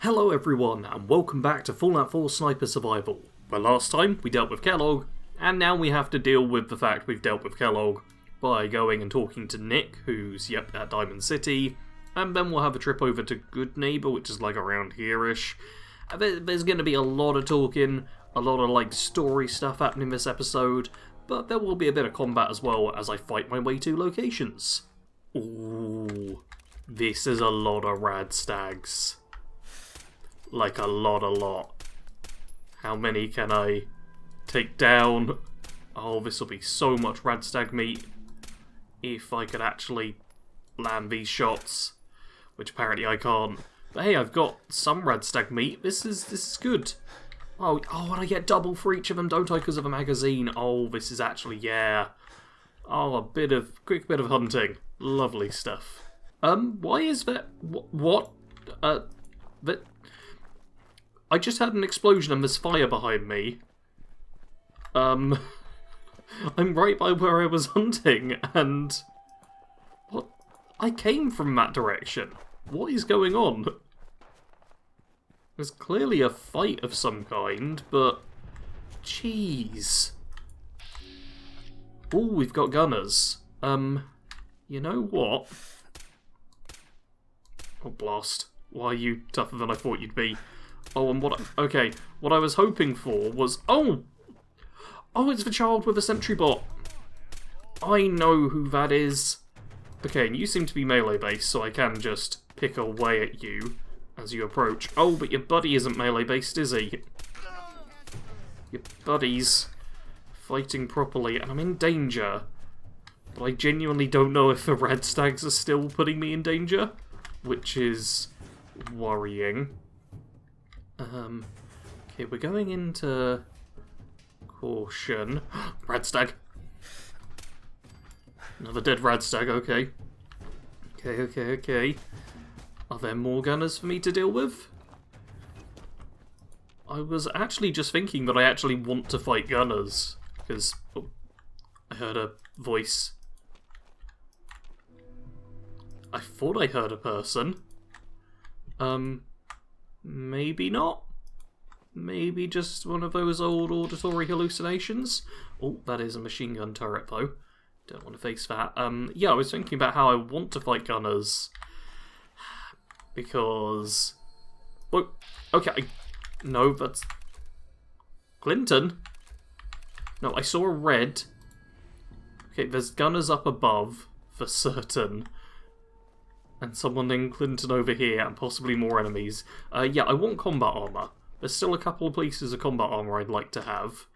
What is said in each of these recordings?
Hello everyone, and welcome back to Fallout 4 Sniper Survival, where last time we dealt with Kellogg, and now we have to deal with the fact we've dealt with Kellogg by going and talking to Nick, who's, at Diamond City, and then we'll have a trip over to Goodneighbor, which is like around here-ish. There's going to be a lot of talking, a lot of story stuff happening this episode, but there will be a bit of combat as well as I fight my way to locations. Ooh, this is a lot of rad stags. Like a lot. How many can I take down? Oh, this will be so much radstag meat if I could actually land these shots, which apparently I can't. But hey, I've got some radstag meat. This is good. Oh, and I get double for each of them, don't I? Because of a magazine. Oh, this is actually, yeah. Oh, quick bit of hunting. Lovely stuff. Why is that? What? That. I just had an explosion and there's fire behind me. I'm right by where I was hunting, and... What? I came from that direction. What is going on? There's clearly a fight of some kind, but... Jeez. Oh, we've got gunners. You know what? Oh, blast. Why are you tougher than I thought you'd be? Oh, and what I was hoping for was... Oh, it's the child with a sentry bot. I know who that is. Okay, and you seem to be melee-based, so I can just pick away at you as you approach. Oh, but your buddy isn't melee-based, is he? Your buddy's fighting properly, and I'm in danger. But I genuinely don't know if the red stags are still putting me in danger, which is worrying. Okay, we're going into caution. Radstag. Another dead radstag, okay. Okay. Are there more gunners for me to deal with? I was actually just thinking that I actually want to fight gunners, because I heard a voice. I thought I heard a person. Maybe not. Maybe just one of those old auditory hallucinations. Oh, that is a machine gun turret, though. Don't want to face that. Yeah, I was thinking about how I want to fight gunners. Because... Oh, okay. No, that's... Clinton? No, I saw a red. Okay, there's gunners up above, for certain. And someone named Clinton over here, and possibly more enemies. Yeah, I want combat armor. There's still a couple of pieces of combat armor I'd like to have.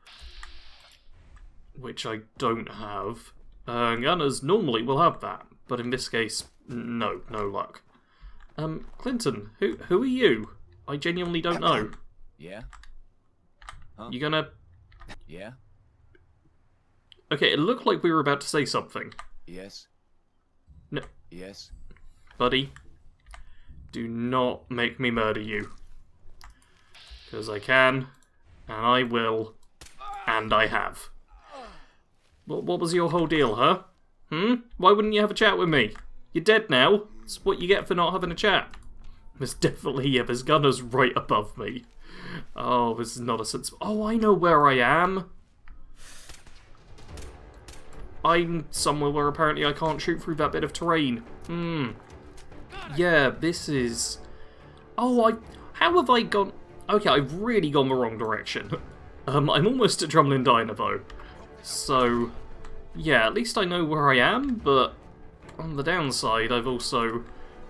Which I don't have. Gunners normally will have that, but in this case, no luck. Clinton, who are you? I genuinely don't know. Yeah? Huh? You gonna... Yeah? Okay, it looked like we were about to say something. Yes? No. Yes? Buddy, do not make me murder you. Because I can, and I will, and I have. What was your whole deal, huh? Why wouldn't you have a chat with me? You're dead now. It's what you get for not having a chat. There's definitely, there's gunners right above me. Oh, this is not a sense... Oh, I know where I am. I'm somewhere where apparently I can't shoot through that bit of terrain. Yeah, this is... Oh, how have I gone... Okay, I've really gone the wrong direction. I'm almost at Drumlin Diner, though. So, yeah, at least I know where I am, but on the downside, I've also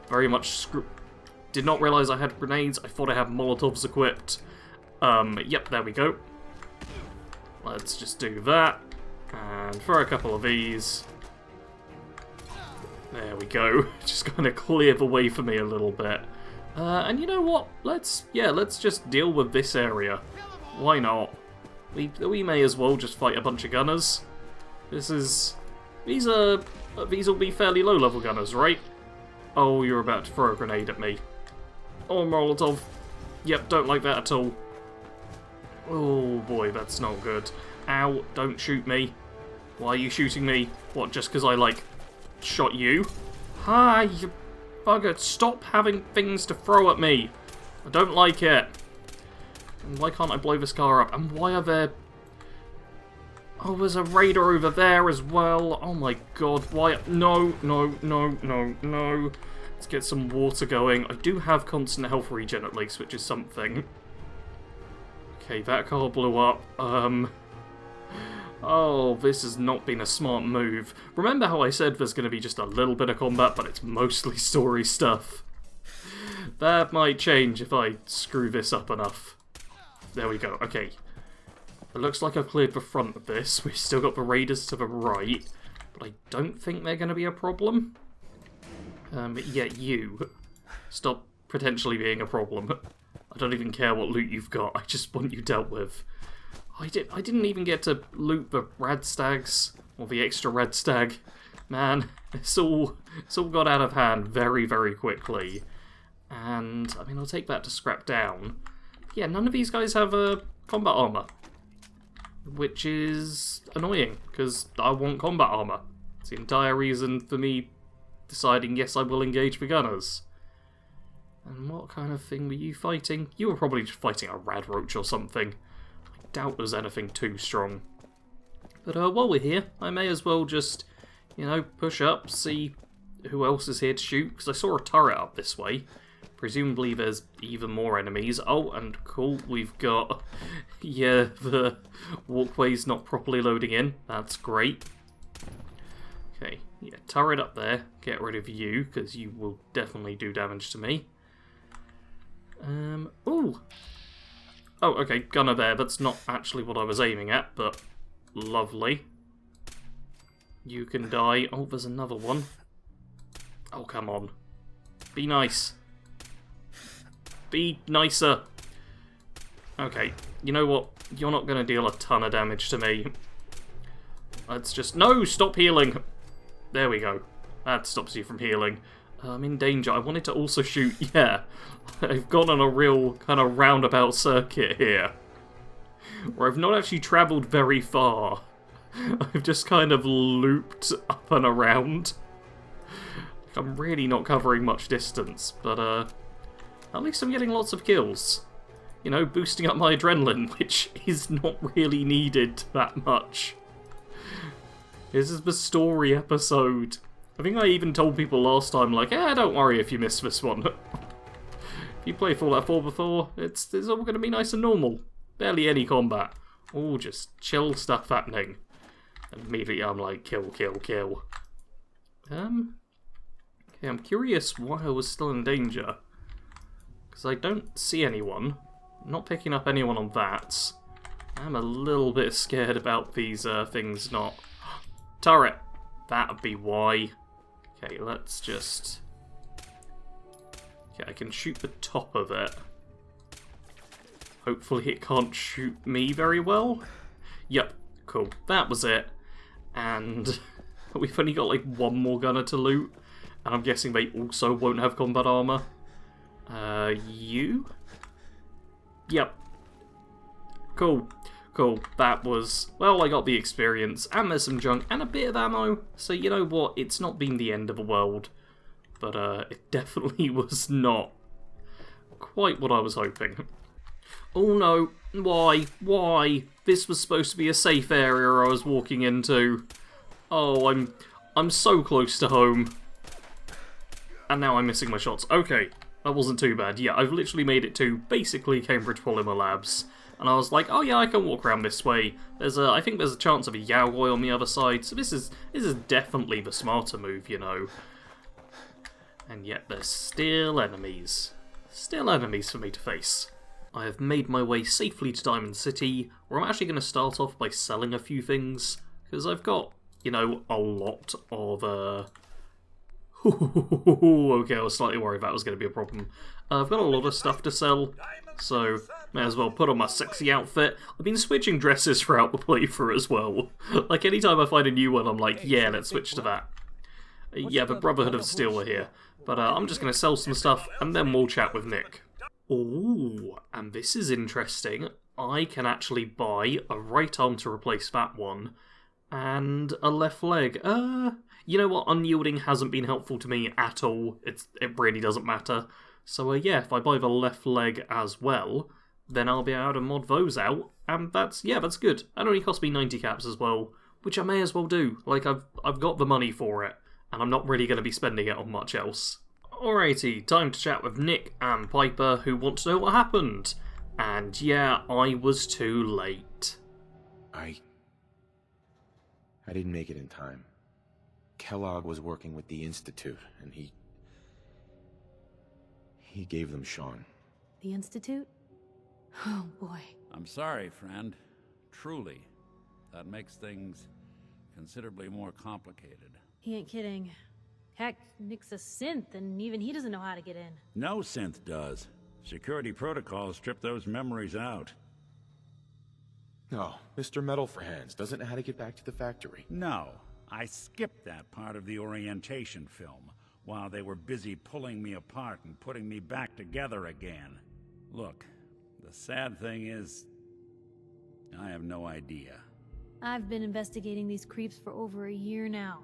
very much did not realise I had grenades. I thought I had Molotovs equipped. Yep, there we go. Let's just do that. And throw a couple of these. There we go. Just kind of clear the way for me a little bit. And you know what? Let's just deal with this area. Why not? We may as well just fight a bunch of gunners. These will be fairly low level gunners, right? Oh, you're about to throw a grenade at me. Oh, Molotov. Yep, don't like that at all. Oh boy, that's not good. Ow, don't shoot me. Why are you shooting me? What, just because I, shot you? Hi, you bugger, stop having things to throw at me. I don't like it. And why can't I blow this car up? And why are there... Oh, there's a raider over there as well. Oh my god, why... No, no, no, no, no. Let's get some water going. I do have constant health regen at least, which is something. Okay, that car blew up. Oh, this has not been a smart move. Remember how I said there's going to be just a little bit of combat, but it's mostly story stuff? That might change if I screw this up enough. There we go, okay. It looks like I've cleared the front of this. We've still got the raiders to the right, but I don't think they're going to be a problem. Yeah, you. Stop potentially being a problem. I don't even care what loot you've got, I just want you dealt with. I didn't even get to loot the rad stags, or the extra red stag. Man, it's all got out of hand very, very quickly. And, I mean, I'll take that to scrap down. Yeah, none of these guys have combat armor. Which is annoying, because I want combat armor. It's the entire reason for me deciding, yes, I will engage the gunners. And what kind of thing were you fighting? You were probably just fighting a rad roach or something. I doubt there's anything too strong. But while we're here, I may as well just, you know, push up, see who else is here to shoot, because I saw a turret up this way. Presumably there's even more enemies. Oh, and cool, we've got, yeah, the walkway's not properly loading in. That's great. Okay, yeah, turret up there. Get rid of you, because you will definitely do damage to me. Ooh! Oh, okay, gunner there. That's not actually what I was aiming at, but lovely. You can die. Oh, there's another one. Oh, come on. Be nice. Be nicer. Okay, you know what? You're not going to deal a ton of damage to me. Let's just... No! Stop healing! There we go. That stops you from healing. I'm in danger. I wanted to also shoot... Yeah. I've gone on a real kind of roundabout circuit here. Where I've not actually travelled very far. I've just kind of looped up and around. I'm really not covering much distance, but at least I'm getting lots of kills. You know, boosting up my adrenaline, which is not really needed that much. This is the story episode. I think I even told people last time, like, don't worry if you miss this one. If you play Fallout 4 before, it's all going to be nice and normal. Barely any combat. All just chill stuff happening. And immediately I'm like, kill, kill, kill. Okay, I'm curious why I was still in danger. Because I don't see anyone. I'm not picking up anyone on that. I'm a little bit scared about these things not... Turret! That'd be why. Okay, let's just... Okay, I can shoot the top of it. Hopefully it can't shoot me very well. Yep, cool. That was it. And we've only got like one more gunner to loot. And I'm guessing they also won't have combat armor. You? Yep. Cool. Cool. That was... Well, I got the experience, and there's some junk, and a bit of ammo. So, you know what? It's not been the end of the world. But, it definitely was not quite what I was hoping. Oh no. Why? Why? This was supposed to be a safe area I was walking into. Oh, I'm so close to home. And now I'm missing my shots. Okay. That wasn't too bad. Yeah, I've literally made it to basically Cambridge Polymer Labs. And I was like, oh yeah, I can walk around this way. I think there's a chance of a Yaoi on the other side, so this is definitely the smarter move, you know. And yet there's still enemies. Still enemies for me to face. I have made my way safely to Diamond City, where I'm actually going to start off by selling a few things, because I've got, you know, a lot of, okay, I was slightly worried that was going to be a problem. I've got a lot of stuff to sell, so may as well put on my sexy outfit. I've been switching dresses throughout the playthrough as well. Like, anytime I find a new one, I'm like, yeah, let's switch to that. Yeah, the Brotherhood of Steel are here. But I'm just going to sell some stuff, and then we'll chat with Nick. Ooh, and this is interesting. I can actually buy a right arm to replace that one, and a left leg. You know what? Unyielding hasn't been helpful to me at all. It really doesn't matter. So yeah, if I buy the left leg as well, then I'll be able to mod those out, and that's good. It only cost me 90 caps as well, which I may as well do. Like, I've got the money for it, and I'm not really going to be spending it on much else. Alrighty, time to chat with Nick and Piper, who want to know what happened. And yeah, I was too late. I didn't make it in time. Kellogg was working with the Institute, and he gave them Sean. The Institute? Oh boy. I'm sorry, friend. Truly. That makes things considerably more complicated. He ain't kidding. Heck, Nick's a synth, and even he doesn't know how to get in. No synth does. Security protocols strip those memories out. No, Mr. Metal for Hands doesn't know how to get back to the factory. No, I skipped that part of the orientation film while they were busy pulling me apart and putting me back together again. Look, the sad thing is, I have no idea. I've been investigating these creeps for over a year now.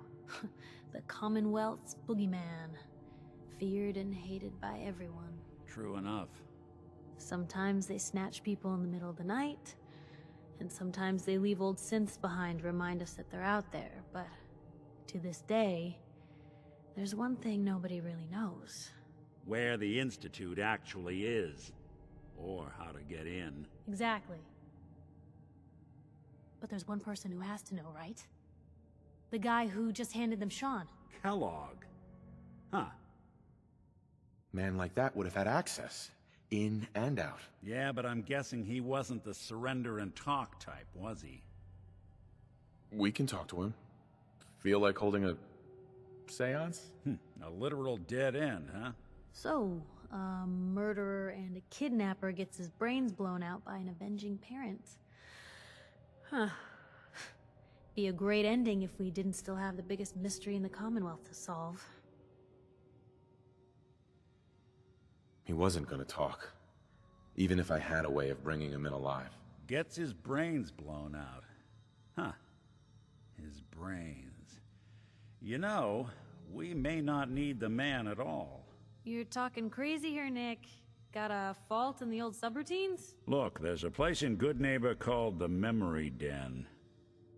The Commonwealth's boogeyman. Feared and hated by everyone. True enough. Sometimes they snatch people in the middle of the night, and sometimes they leave old synths behind to remind us that they're out there, but to this day, there's one thing nobody really knows. Where the Institute actually is. Or how to get in. Exactly. But there's one person who has to know, right? The guy who just handed them Sean. Kellogg. Huh. Man like that would have had access, in and out. Yeah, but I'm guessing he wasn't the surrender and talk type, was he? We can talk to him. Feel like holding a seance? A literal dead end, huh? So, a murderer and a kidnapper gets his brains blown out by an avenging parent. Huh. Be a great ending if we didn't still have the biggest mystery in the Commonwealth to solve. He wasn't gonna talk, even if I had a way of bringing him in alive. Gets his brains blown out. Huh. His brains. You know, we may not need the man at all. You're talking crazy here, Nick. Got a fault in the old subroutines? Look, there's a place in Goodneighbor called the Memory Den.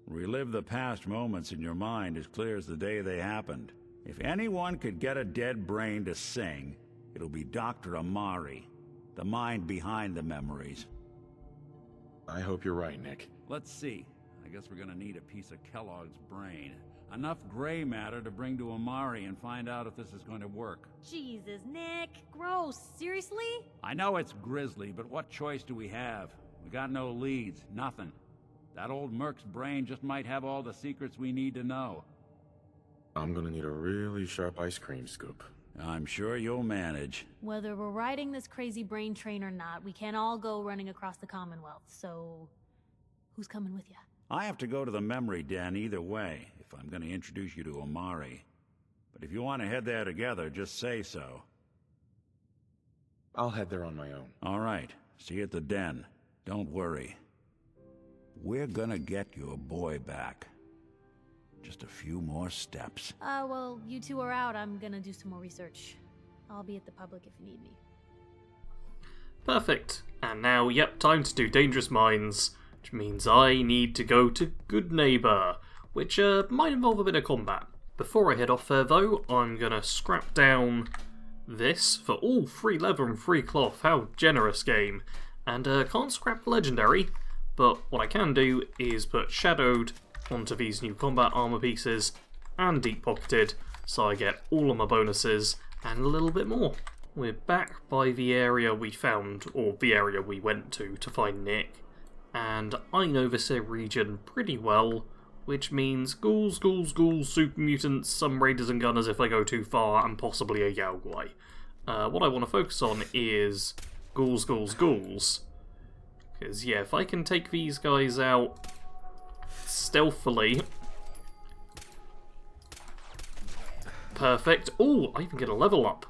Relive the past moments in your mind as clear as the day they happened. If anyone could get a dead brain to sing, it'll be Dr. Amari, the mind behind the memories. I hope you're right, Nick. Let's see. I guess we're gonna need a piece of Kellogg's brain. Enough gray matter to bring to Amari and find out if this is going to work. Jesus, Nick. Gross. Seriously? I know it's grisly, but what choice do we have? We got no leads, nothing. That old Merc's brain just might have all the secrets we need to know. I'm gonna need a really sharp ice cream scoop. I'm sure you'll manage. Whether we're riding this crazy brain train or not, we can't all go running across the Commonwealth, so... who's coming with you? I have to go to the Memory Den either way, if I'm going to introduce you to Amari. But if you want to head there together, just say so. I'll head there on my own. All right. See you at the den. Don't worry. We're gonna get your boy back. Just a few more steps. Well, you two are out. I'm gonna do some more research. I'll be at the public if you need me. Perfect. And now, yep, time to do Dangerous Minds, which means I need to go to Goodneighbor, which might involve a bit of combat. Before I head off there, though, I'm gonna scrap down this for all free leather and free cloth. How generous, game. And can't scrap the legendary, but what I can do is put shadowed onto these new combat armor pieces and deep pocketed, so I get all of my bonuses and a little bit more. We're back by the area we found, or the area we went to find Nick, and I know this region pretty well, which means ghouls, super mutants, some raiders and gunners if I go too far, and possibly a Yaogwai. What I want to focus on is ghouls. Because, yeah, if I can take these guys out stealthily... Perfect. Oh, I even get a level up.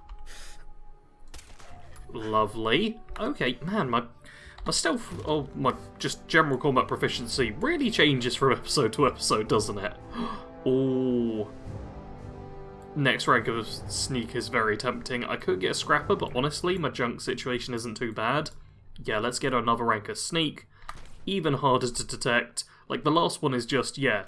Lovely. Okay, man, my stealth, my just general combat proficiency really changes from episode to episode, doesn't it? Oh. next rank of sneak is very tempting. I could get a scrapper, but honestly, my junk situation isn't too bad. Yeah, let's get another rank of sneak. Even harder to detect. Like, the last one is just, yeah.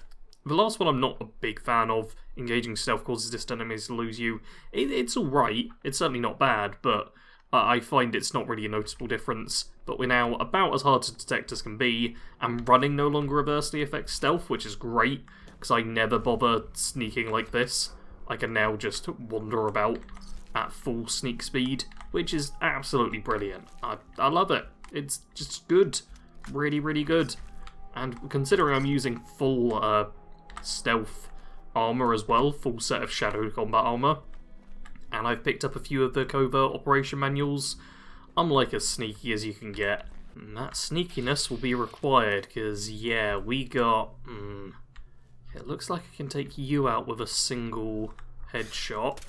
The last one I'm not a big fan of. Engaging stealth causes distant enemies to lose you. It's alright. It's certainly not bad, but I find it's not really a noticeable difference. But we're now about as hard to detect as can be, and running no longer reversely affects stealth, which is great, because I never bother sneaking like this. I can now just wander about at full sneak speed, which is absolutely brilliant. I love it. It's just good. Really, really good. And considering I'm using full stealth armour as well, full set of shadow combat armour, and I've picked up a few of the covert operation manuals, I'm like as sneaky as you can get. And that sneakiness will be required, because yeah, we got... it looks like I can take you out with a single headshot.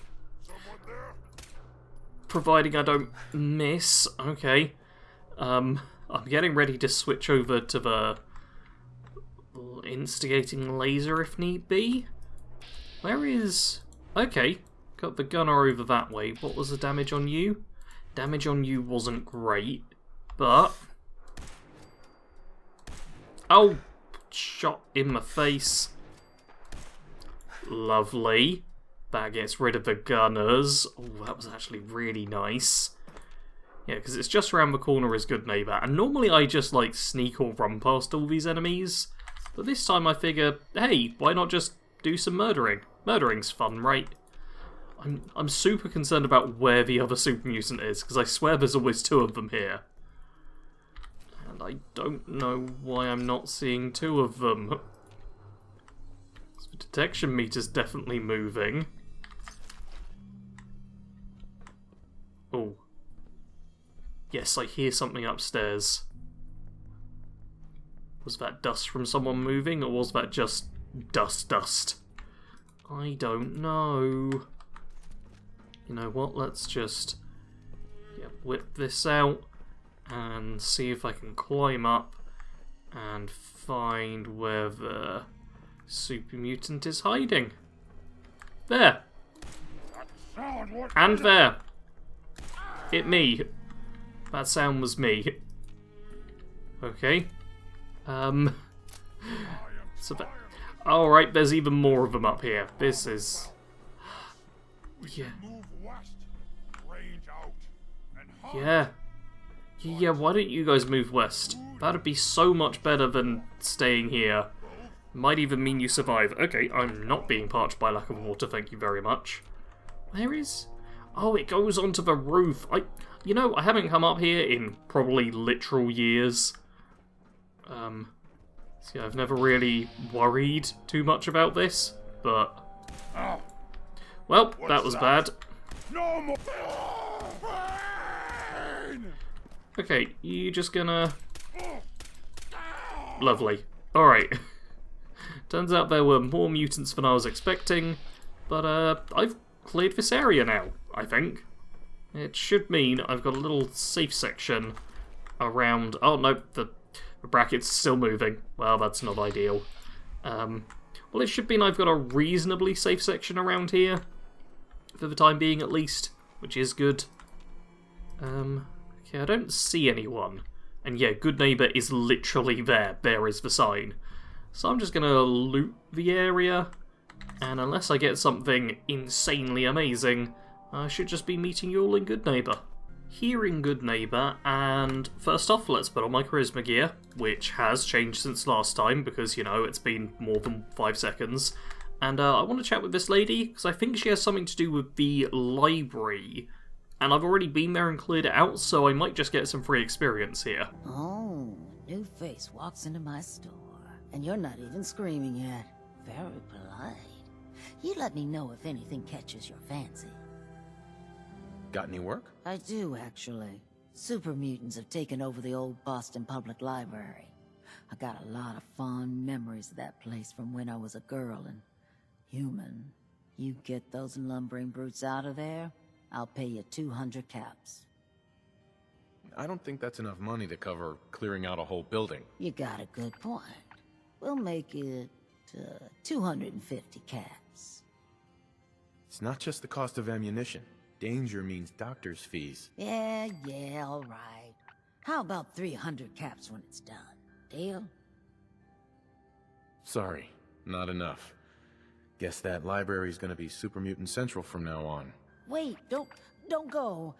Providing I don't miss. Okay. I'm getting ready to switch over to the instigating laser if need be. Where is... Okay, got the gunner over that way. What was the damage on you? Damage on you wasn't great, but... Oh! Shot in my face. Lovely. That gets rid of the gunners. Oh, that was actually really nice. Yeah, because it's just around the corner is Goodneighbor, and normally I just, like, sneak or run past all these enemies, but this time I figure, hey, why not just do some murdering? Murdering's fun, right? I'm super concerned about where the other super mutant is, because I swear there's always two of them here. And I don't know why I'm not seeing two of them. The detection meter's definitely moving. Oh. Yes, I hear something upstairs. Was that dust from someone moving, or was that just dust? I don't know. You know what, let's just whip this out and see if I can climb up and find where the super mutant is hiding. There! And there! It me. That sound was me. Okay. So that... Alright, there's even more of them up here. This is... Yeah. Yeah. Yeah, why don't you guys move west? That'd be so much better than staying here. Might even mean you survive. Okay, I'm not being parched by lack of water, thank you very much. Where is... Oh, it goes onto the roof. You know, I haven't come up here in probably literal years. See, I've never really worried too much about this, but... Well, that was bad. No more. Okay, you just gonna... Lovely. Alright. Turns out there were more mutants than I was expecting, but I've cleared this area now, I think. It should mean I've got a little safe section around... Oh, no, the bracket's still moving. Well, that's not ideal. Well, it should mean I've got a reasonably safe section around here, for the time being at least, which is good. Okay, I don't see anyone. And yeah, Goodneighbor is literally there. There is the sign. So I'm just going to loot the area, and unless I get something insanely amazing, I should just be meeting you all in Goodneighbor. Here in Goodneighbor, and first off, let's put on my charisma gear, which has changed since last time, because, you know, it's been more than 5 seconds. And I want to chat with this lady, because I think she has something to do with the library. And I've already been there and cleared it out, so I might just get some free experience here. Oh, new face walks into my store, and you're not even screaming yet. Very polite. You let me know if anything catches your fancy. Got any work? I do, actually. Super mutants have taken over the old Boston Public Library. I got a lot of fond memories of that place from when I was a girl and human. You get those lumbering brutes out of there, I'll pay you 200 caps. I don't think that's enough money to cover clearing out a whole building. You got a good point. We'll make it 250 caps. It's not just the cost of ammunition. Danger means doctor's fees. Yeah, all right. How about 300 caps when it's done? Deal? Sorry, not enough. Guess that library's gonna be Super Mutant Central from now on. Wait, don't go.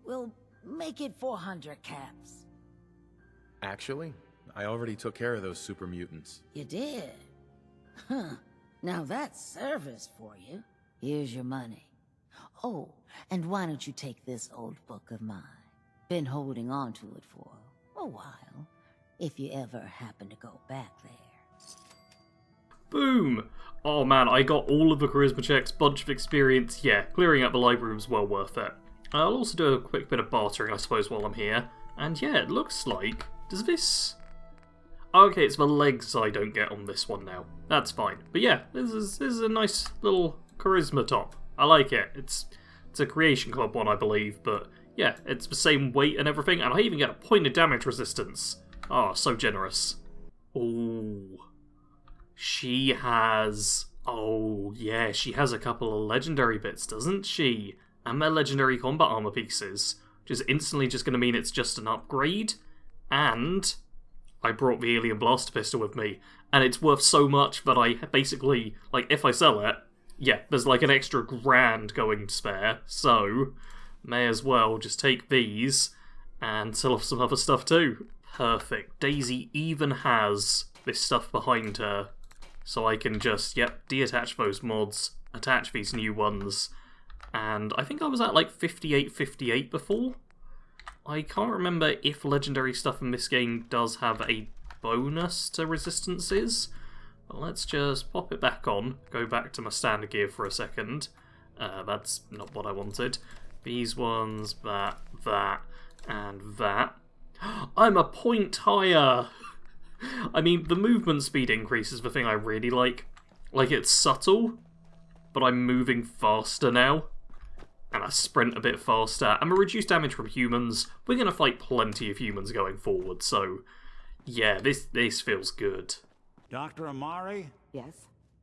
We'll make it 400 caps. Actually, I already took care of those super mutants. You did? Huh. Now that's service for you. Here's your money. Oh, and why don't you take this old book of mine? Been holding on to it for a while, if you ever happen to go back there. Boom! Oh man, I got all of the charisma checks, bunch of experience. Yeah, clearing out the library was well worth it. I'll also do a quick bit of bartering, I suppose, while I'm here. And yeah, it looks like... Does this... Okay, it's the legs I don't get on this one now. That's fine. But yeah, this is a nice little charisma top. I like it. It's a Creation Club one, I believe, but yeah, it's the same weight and everything, and I even get a point of damage resistance. Oh, so generous. Ooh. She has... Oh, yeah, she has a couple of legendary bits, doesn't she? And they're legendary combat armor pieces, which is instantly just going to mean it's just an upgrade. And I brought the Alien Blaster Pistol with me, and it's worth so much that I basically, like, if I sell it, yeah, there's like an extra grand going to spare, so may as well just take these and sell off some other stuff too. Perfect. Daisy even has this stuff behind her, so I can just, yep, deattach those mods, attach these new ones, and I think I was at like 58 before. I can't remember if legendary stuff in this game does have a bonus to resistances. But let's just pop it back on, go back to my standard gear for a second. That's not what I wanted. These ones, that, and that. I'm a point higher! I mean, the movement speed increase is the thing I really like. Like, it's subtle, but I'm moving faster now. And I sprint a bit faster, and we reduce damage from humans. We're going to fight plenty of humans going forward, so yeah, this feels good. Dr. Amari? Yes?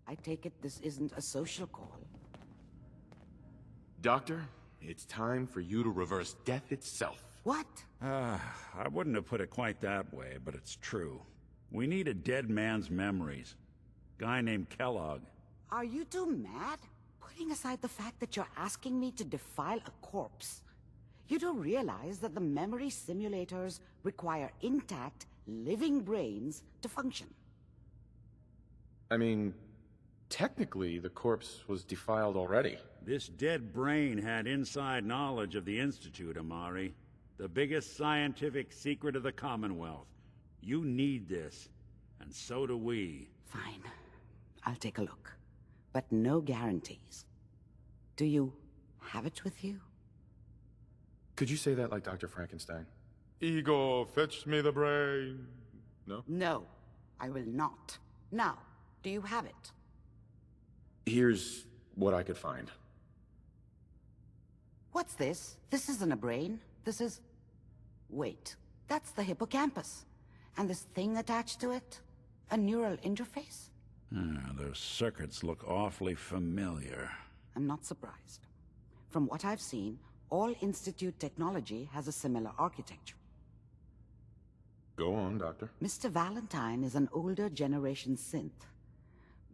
I take it this isn't a social call. Doctor, it's time for you to reverse death itself. What? I wouldn't have put it quite that way, but it's true. We need a dead man's memories. Guy named Kellogg. Are you two mad? Putting aside the fact that you're asking me to defile a corpse, you do realize that the memory simulators require intact, living brains to function. I mean, technically, the corpse was defiled already. This dead brain had inside knowledge of the Institute, Amari. The biggest scientific secret of the Commonwealth. You need this, and so do we. Fine. I'll take a look. But no guarantees. Do you have it with you? Could you say that like Dr. Frankenstein? Ego, fetch me the brain. No? No, I will not. Now, do you have it? Here's what I could find. What's this? This isn't a brain. This is... Wait, that's the hippocampus. And this thing attached to it? A neural interface? Those circuits look awfully familiar. I'm not surprised. From what I've seen, all Institute technology has a similar architecture. Go on, Doctor. Mr. Valentine is an older generation synth.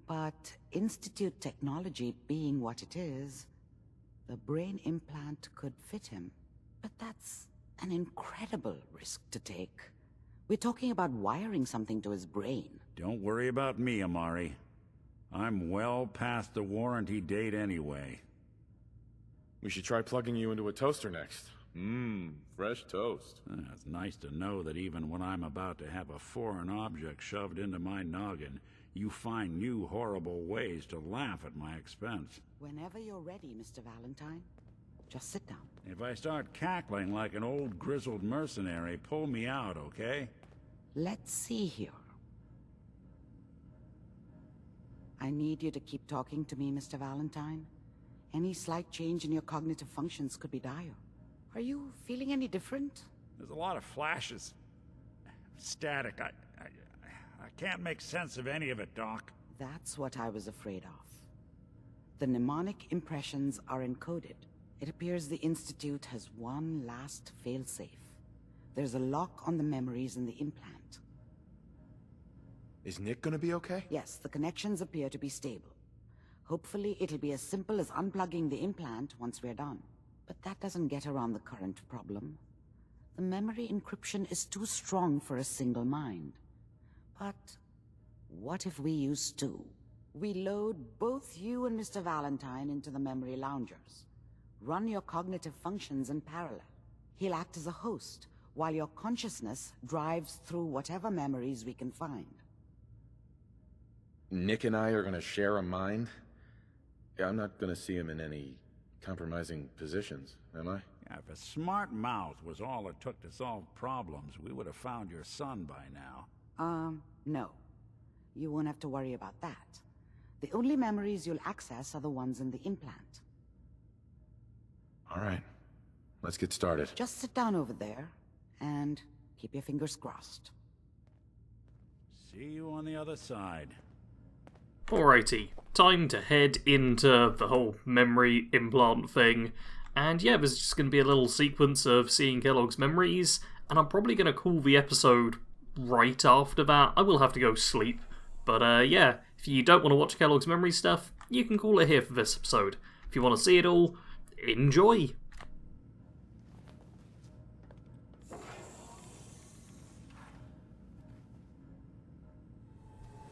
But Institute technology being what it is, the brain implant could fit him. But that's an incredible risk to take. We're talking about wiring something to his brain. Don't worry about me, Amari. I'm well past the warranty date anyway. We should try plugging you into a toaster next. Fresh toast. It's nice to know that even when I'm about to have a foreign object shoved into my noggin, you find new horrible ways to laugh at my expense. Whenever you're ready, Mr. Valentine, just sit down. If I start cackling like an old grizzled mercenary, pull me out, okay? Let's see here. I need you to keep talking to me, Mr. Valentine. Any slight change in your cognitive functions could be dire. Are you feeling any different? There's a lot of flashes. Static. I can't make sense of any of it, Doc. That's what I was afraid of. The mnemonic impressions are encoded. It appears the Institute has one last failsafe. There's a lock on the memories in the implant. Is Nick gonna be okay? Yes, the connections appear to be stable. Hopefully it'll be as simple as unplugging the implant once we're done. But that doesn't get around the current problem. The memory encryption is too strong for a single mind. But what if we use two? We load both you and Mr. Valentine into the memory loungers. Run your cognitive functions in parallel. He'll act as a host, while your consciousness drives through whatever memories we can find. Nick and I are gonna share a mind? Yeah, I'm not gonna see him in any compromising positions, am I? Yeah, if a smart mouth was all it took to solve problems, we would have found your son by now. No. You won't have to worry about that. The only memories you'll access are the ones in the implant. All right. Let's get started. Just sit down over there, and keep your fingers crossed. See you on the other side. Alrighty, time to head into the whole memory implant thing. And yeah, there's just going to be a little sequence of seeing Kellogg's memories, and I'm probably going to call the episode right after that. I will have to go sleep. But yeah, if you don't want to watch Kellogg's memory stuff, you can call it here for this episode. If you want to see it all, enjoy!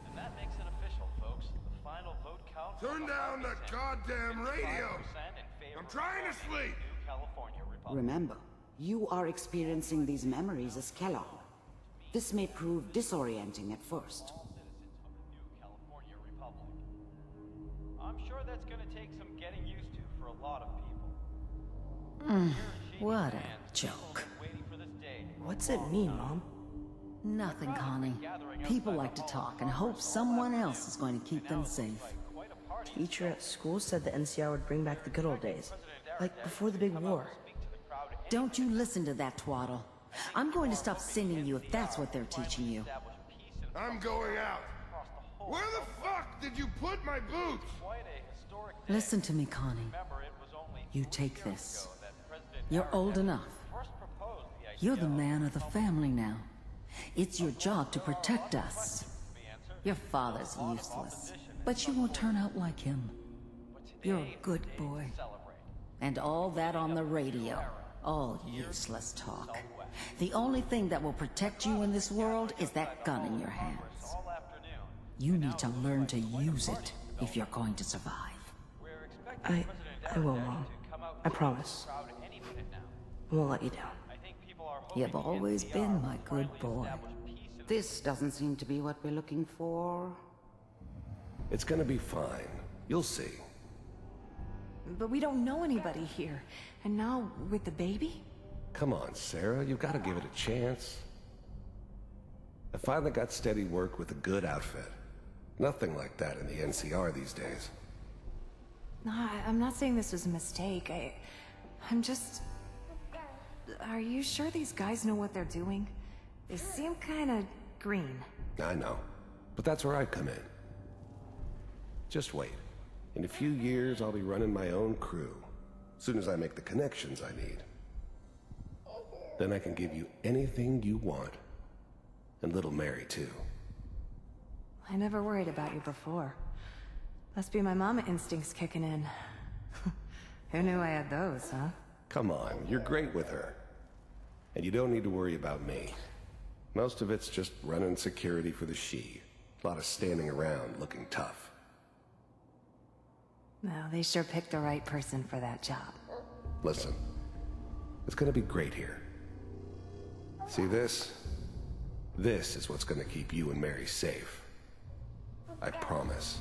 And that makes it official, folks. The final vote count. Turn down the goddamn radio! I'm trying to sleep! Remember, you are experiencing these memories as Kellogg. This may prove disorienting at first. I'm sure that's gonna take some getting used to for a lot of people. What a joke. What's it mean, Mom? Nothing, Connie. People like to talk and hope someone else is going to keep them safe. Teacher at school said the NCR would bring back the good old days. Like before the big war. Don't you listen to that twaddle. I'm going to stop singing you if that's what they're teaching you. I'm going out. Where the fuck did you put my boots? Listen to me, Connie. You take this. You're old enough. You're the man of the family now. It's your job to protect us. Your father's useless, but you won't turn out like him. You're a good boy. And all that on the radio. All useless talk. The only thing that will protect you in this world is that gun in your hands. You need to learn to use it if you're going to survive. I will, Mom. I promise. I won't let you down. You've always been my good boy. This doesn't seem to be what we're looking for. It's gonna be fine. You'll see. But we don't know anybody here. And now, with the baby? Come on, Sarah, you've got to give it a chance. I finally got steady work with a good outfit. Nothing like that in the NCR these days. No, I'm not saying this was a mistake. I'm just... Are you sure these guys know what they're doing? They seem kinda green. I know, but that's where I come in. Just wait. In a few years, I'll be running my own crew. As soon as I make the connections I need. Then I can give you anything you want. And little Mary, too. I never worried about you before. Must be my mama instincts kicking in. Who knew I had those, huh? Come on, you're great with her. And you don't need to worry about me. Most of it's just running security for the she. A lot of standing around looking tough. No, they sure picked the right person for that job. Listen, it's gonna be great here. See this? This is what's gonna keep you and Mary safe. I promise.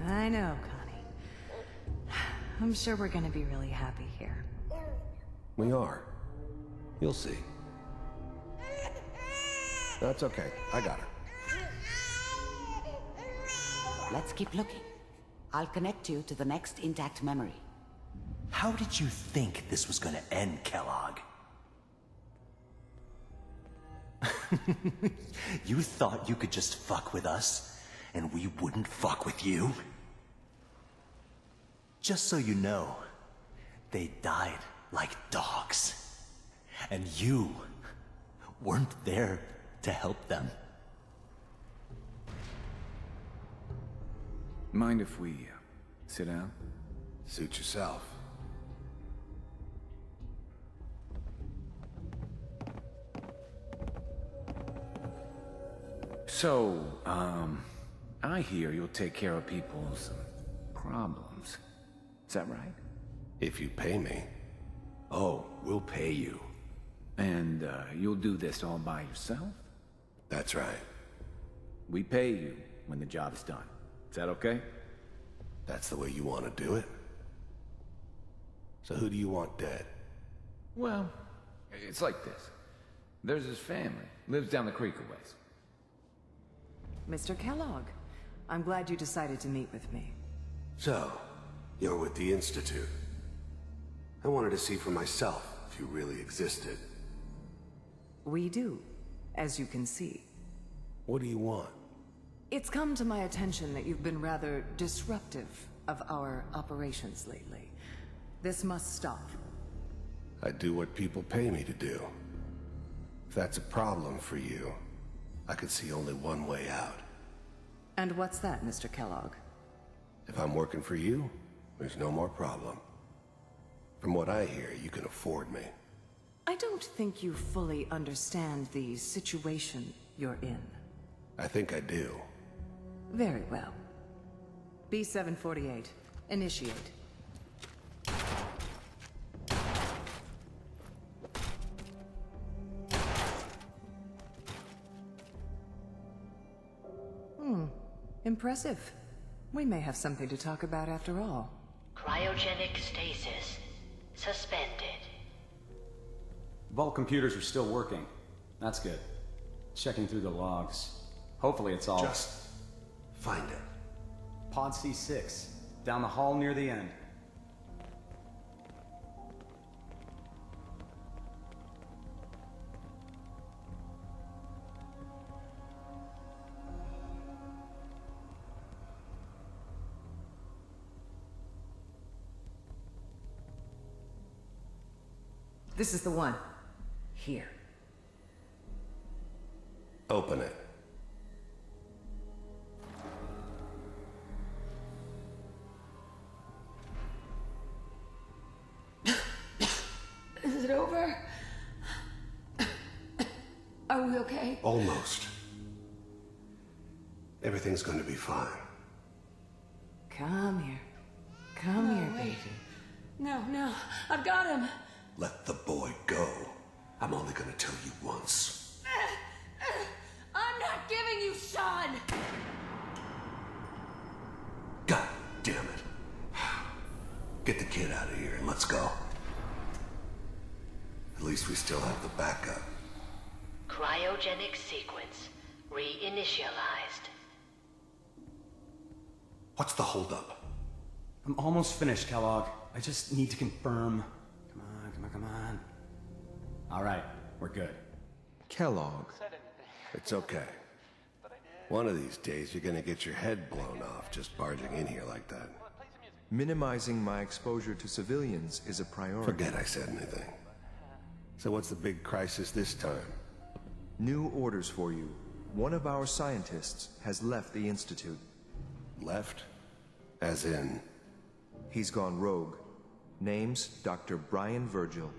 I know, Connie. I'm sure we're gonna be really happy here. We are. You'll see. That's okay. I got her. Let's keep looking. I'll connect you to the next intact memory. How did you think this was gonna end, Kellogg? You thought you could just fuck with us, and we wouldn't fuck with you? Just so you know, they died like dogs. And you weren't there to help them. Mind if we sit down? Suit yourself. So, I hear you'll take care of people's problems. Is that right? If you pay me. Oh, we'll pay you. And, you'll do this all by yourself? That's right. We pay you when the job's done. Is that okay? That's the way you want to do it? So who do you want dead? Well, it's like this. There's his family. Lives down the creek a ways. Mr. Kellogg, I'm glad you decided to meet with me. So, you're with the Institute. I wanted to see for myself if you really existed. We do, as you can see. What do you want? It's come to my attention that you've been rather disruptive of our operations lately. This must stop. I do what people pay me to do. If that's a problem for you, I could see only one way out. And what's that, Mr. Kellogg? If I'm working for you, there's no more problem. From what I hear, you can afford me. I don't think you fully understand the situation you're in. I think I do. Very well. B-748, initiate. Impressive. We may have something to talk about after all. Cryogenic stasis. Suspended. Vault computers are still working. That's good. Checking through the logs. Hopefully it's all... Just find it. Pod C6. Down the hall near the end. This is the one. Here. Open it. Is it over? Are we okay? Almost. Everything's going to be fine. Come here. Come here, baby. No, I've got him. Let the boy go. I'm only going to tell you once. I'm not giving you Sean! God damn it. Get the kid out of here and let's go. At least we still have the backup. Cryogenic sequence reinitialized. What's the holdup? I'm almost finished, Kellogg. I just need to confirm. Come on. All right, we're good. Kellogg. It's okay. One of these days you're gonna get your head blown off just barging in here like that. Minimizing my exposure to civilians is a priority. Forget I said anything. So what's the big crisis this time? New orders for you. One of our scientists has left the Institute. Left? As in? He's gone rogue. Name's Dr. Brian Virgil.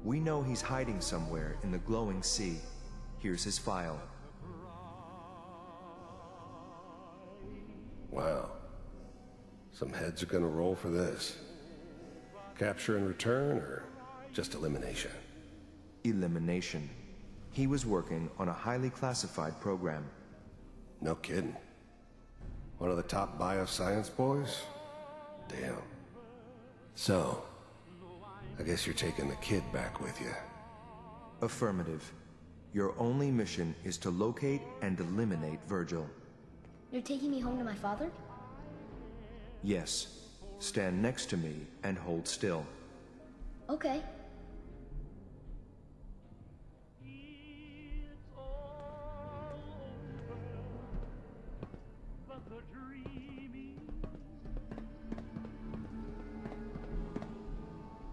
We know he's hiding somewhere in the glowing sea. Here's his file. Wow. Some heads are gonna roll for this. Capture and return, or just elimination? Elimination. He was working on a highly classified program. No kidding. One of the top bioscience boys? Damn. So, I guess you're taking the kid back with you. Affirmative. Your only mission is to locate and eliminate Virgil. You're taking me home to my father? Yes. Stand next to me and hold still. Okay.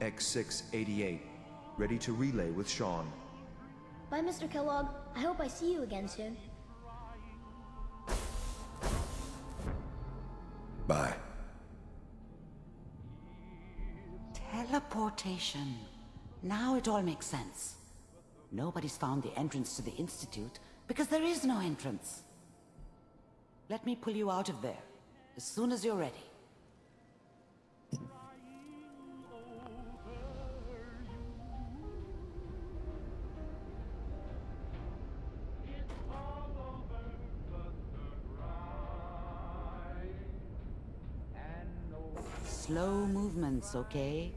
X688, ready to relay with Sean. Bye, Mr. Kellogg. I hope I see you again soon. Bye. Teleportation. Now it all makes sense. Nobody's found the entrance to the Institute because there is no entrance. Let me pull you out of there as soon as you're ready. Slow movements, okay?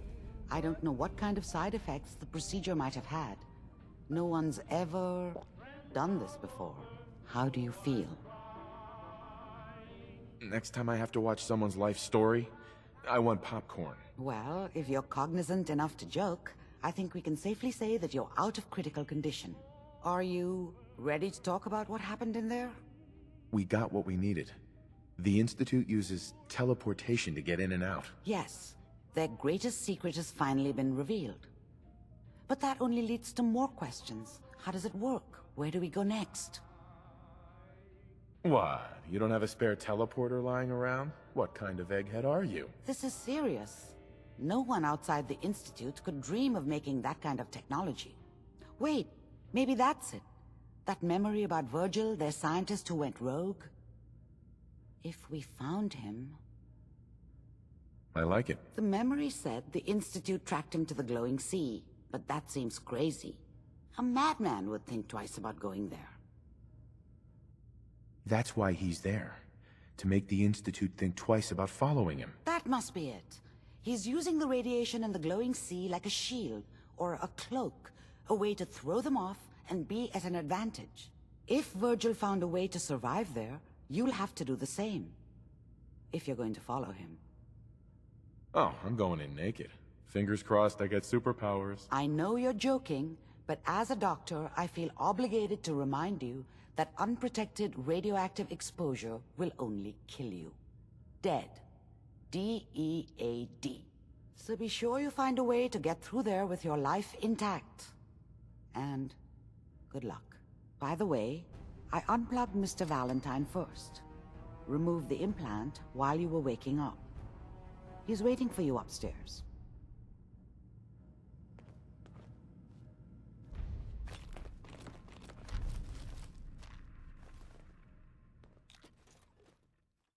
I don't know what kind of side effects the procedure might have had. No one's ever done this before. How do you feel? Next time I have to watch someone's life story, I want popcorn. Well, if you're cognizant enough to joke, I think we can safely say that you're out of critical condition. Are you ready to talk about what happened in there? We got what we needed. The Institute uses teleportation to get in and out. Yes, their greatest secret has finally been revealed. But that only leads to more questions. How does it work? Where do we go next? What? You don't have a spare teleporter lying around? What kind of egghead are you? This is serious. No one outside the Institute could dream of making that kind of technology. Wait, maybe that's it. That memory about Virgil, their scientist who went rogue? If we found him... I like it. The memory said the Institute tracked him to the glowing sea, but that seems crazy. A madman would think twice about going there. That's why he's there. To make the Institute think twice about following him. That must be it. He's using the radiation in the glowing sea like a shield, or a cloak, a way to throw them off and be at an advantage. If Virgil found a way to survive there, you'll have to do the same. If you're going to follow him. Oh, I'm going in naked. Fingers crossed I get superpowers. I know you're joking, but as a doctor, I feel obligated to remind you that unprotected radioactive exposure will only kill you. Dead. D-E-A-D. So be sure you find a way to get through there with your life intact. And good luck. By the way, I unplugged Mr. Valentine first. Removed the implant while you were waking up. He's waiting for you upstairs.